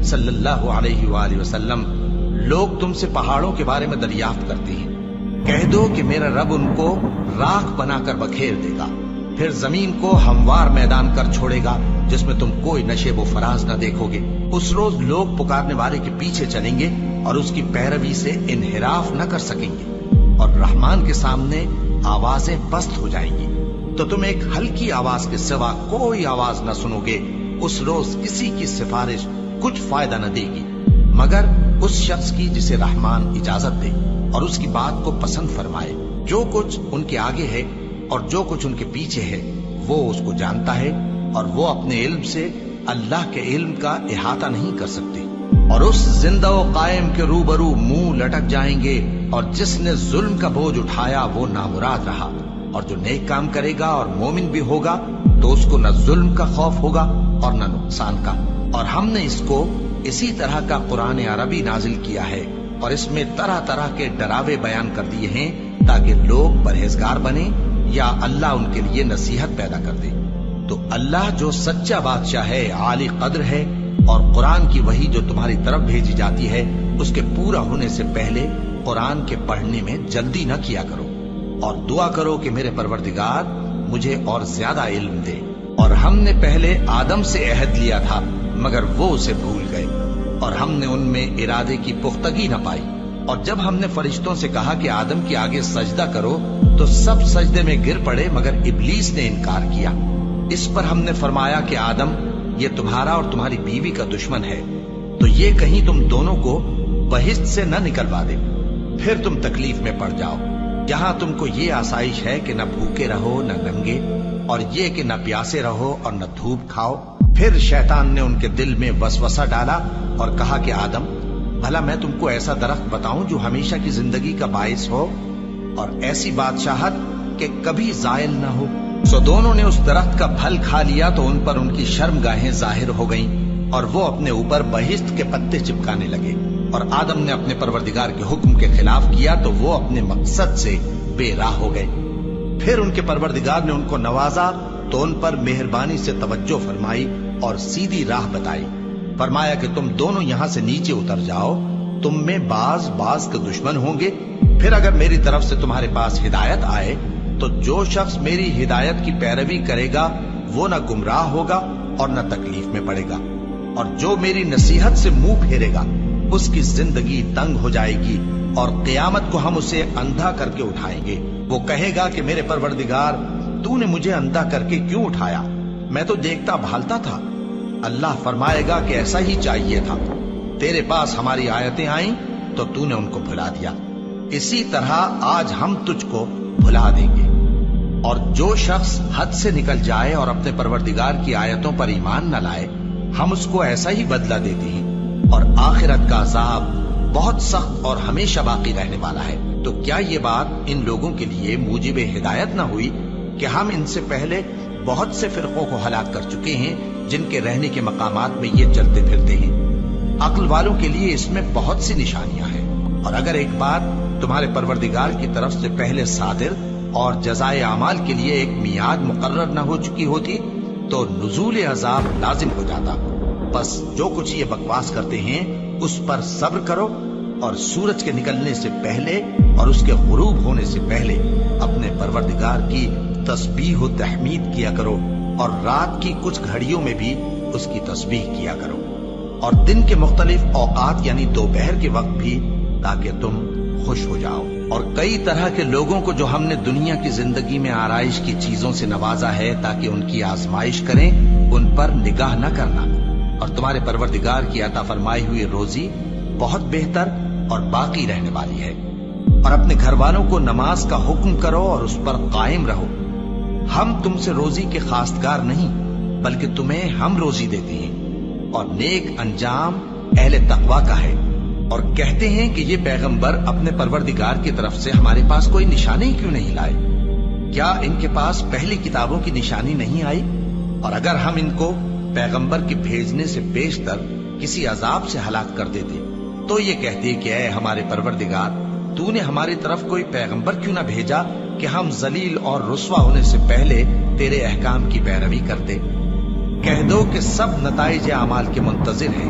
صلی اللہ علیہ وآلہ وسلم، لوگ تم سے پہاڑوں کے بارے میں دریافت کرتے ہیں، کہہ دو کہ میرا رب ان کو راکھ بنا کر بکھیر دے گا، پھر زمین کو ہموار میدان کر چھوڑے گا جس میں تم کوئی نشیب و فراز نہ دیکھو گے۔ اس روز لوگ پکارنے والے کے پیچھے چلیں گے اور اس کی پیروی سے انحراف نہ کر سکیں گے، اور رحمان کے سامنے آوازیں پست ہو جائیں گی تو تم ایک ہلکی آواز کے سوا کوئی آواز نہ سنو گے۔ اس روز کسی کی سفارش کچھ فائدہ نہ دے گی مگر اس شخص کی جسے رحمان اجازت دے اور اس کی بات کو پسند فرمائے۔ جو کچھ ان کے آگے ہے اور جو کچھ ان کے پیچھے ہے وہ اس کو جانتا ہے، اور وہ اپنے علم سے اللہ کے علم کا احاطہ نہیں کر سکتے۔ اور اس زندہ و قائم کے روبرو منہ لٹک جائیں گے، اور جس نے ظلم کا بوجھ اٹھایا وہ نامراد رہا، اور جو نیک کام کرے گا اور مومن بھی ہوگا تو اس کو نہ ظلم کا خوف ہوگا اور نہ نقصان کا۔ اور ہم نے اس کو اسی طرح کا قرآن عربی نازل کیا ہے، اور اس میں طرح طرح کے ڈراوے بیان کر دیے ہیں تاکہ لوگ پرہیزگار بنیں یا اللہ ان کے لیے نصیحت پیدا کر دے۔ تو اللہ جو سچا بادشاہ ہے، عالی قدر ہے، اور قرآن کی وحی جو تمہاری طرف بھیجی جاتی ہے اس کے پورا ہونے سے پہلے قرآن کے پڑھنے میں جلدی نہ کیا کرو، اور دعا کرو کہ میرے پروردگار مجھے اور زیادہ علم دے۔ اور ہم نے پہلے آدم سے عہد لیا تھا مگر وہ اسے بھول گئے، اور ہم نے ان میں ارادے کی پختگی نہ پائی۔ اور جب ہم نے فرشتوں سے کہا کہ آدم کے آگے سجدہ کرو تو سب سجدے میں گر پڑے مگر ابلیس نے انکار کیا۔ اس پر ہم نے فرمایا کہ آدم، یہ تمہارا اور تمہاری بیوی کا دشمن ہے، تو یہ کہیں تم دونوں کو بہشت سے نہ نکلوا دے، پھر تم تکلیف میں پڑ جاؤ۔ یہاں تم کو یہ آسائش ہے کہ نہ بھوکے رہو نہ ننگے، اور یہ کہ نہ پیاسے رہو اور نہ دھوپ کھاؤ۔ پھر شیطان نے ان کے دل میں وسوسہ ڈالا اور کہا کہ آدم، بھلا میں تم کو ایسا درخت بتاؤں جو ہمیشہ کی زندگی کا باعث ہو اور ایسی بادشاہت کہ کبھی زائل نہ ہو؟ سو دونوں نے اس درخت کا پھل کھا لیا تو ان پر ان کی شرمگاہیں ظاہر ہو گئیں، اور وہ اپنے اوپر بہشت کے پتے چپکانے لگے۔ اور آدم نے اپنے پروردگار کے حکم کے خلاف کیا تو وہ اپنے مقصد سے بے راہ ہو گئے۔ پھر ان کے پروردگار نے ان کو نوازا تو ان پر مہربانی سے توجہ فرمائی اور سیدھی راہ بتائی۔ فرمایا کہ تم دونوں یہاں سے نیچے اتر جاؤ، تم میں بعض کے دشمن ہوں گے، پھر اگر میری طرف سے تمہارے پاس ہدایت آئے تو جو شخص میری ہدایت کی پیروی کرے گا وہ نہ گمراہ ہوگا اور نہ تکلیف میں پڑے گا، اور جو میری نصیحت سے منہ پھیرے گا اس کی زندگی تنگ ہو جائے گی، اور قیامت کو ہم اسے اندھا کر کے اٹھائیں گے۔ وہ کہے گا کہ میرے پروردگار، تو نے مجھے اندھا کر کے کیوں اٹھایا؟ میں تو دیکھتا بھالتا تھا۔ اللہ فرمائے گا کہ ایسا ہی چاہیے تھا، تیرے پاس ہماری آیتیں آئیں تو تو نے ان کو بھلا دیا، اسی طرح آج ہم تجھ کو بھلا دیں گے۔ اور جو شخص حد سے نکل جائے اور اپنے پروردگار کی آیتوں پر ایمان نہ لائے، ہم اس کو ایسا ہی بدلہ دیتے ہیں، اور آخرت کا عذاب بہت سخت اور ہمیشہ باقی رہنے والا ہے۔ تو کیا یہ بات ان لوگوں کے لیے موجب ہدایت نہ ہوئی کہ ہم ان سے پہلے بہت سے فرقوں کو ہلاک کر چکے ہیں جن کے رہنے کے مقامات میں یہ چلتے پھرتے ہیں؟ عقل والوں کے لیے اس میں بہت سی نشانیاں ہیں۔ اور اگر ایک بات تمہارے پروردگار کی طرف سے پہلے صادر اور جزائے اعمال کے لیے ایک میعاد مقرر نہ ہو چکی ہوتی تو نزول عذاب لازم ہو جاتا۔ بس جو کچھ یہ بکواس کرتے ہیں اس پر صبر کرو، اور سورج کے نکلنے سے پہلے اور اس کے غروب ہونے سے پہلے اپنے پروردگار کی تسبیح و تحمید کیا کرو، اور رات کی کچھ گھڑیوں میں بھی اس کی تسبیح کیا کرو، اور دن کے مختلف اوقات یعنی دوپہر کے وقت بھی، تاکہ تم خوش ہو جاؤ۔ اور کئی طرح کے لوگوں کو جو ہم نے دنیا کی زندگی میں آرائش کی چیزوں سے نوازا ہے تاکہ ان کی آزمائش کریں، ان پر نگاہ نہ کرنا، اور تمہارے پروردگار کی عطا فرمائی ہوئی روزی بہت بہتر اور باقی رہنے والی ہے۔ اور اپنے گھر والوں کو نماز کا حکم کرو اور اس پر قائم رہو۔ ہم تم سے روزی کے خواستگار نہیں بلکہ تمہیں ہم روزی دیتے ہیں، اور نیک انجام اہل تقوی کا ہے۔ اور کہتے ہیں کہ یہ پیغمبر اپنے پروردگار کی طرف سے ہمارے پاس کوئی نشانی کیوں نہیں لائے؟ کیا ان کے پاس پہلی کتابوں کی نشانی نہیں آئی؟ اور اگر ہم ان کو پیغمبر کے بھیجنے سے بیشتر کسی عذاب سے ہلاک کر دیتے تو یہ کہتے کہ اے ہمارے پروردگار، تو نے ہماری طرف کوئی پیغمبر کیوں نہ بھیجا کہ ہم ذلیل اور رسوا ہونے سے پہلے تیرے احکام کی پیروی کرتے۔ کہہ دو کہ سب نتائج اعمال کے منتظر ہیں،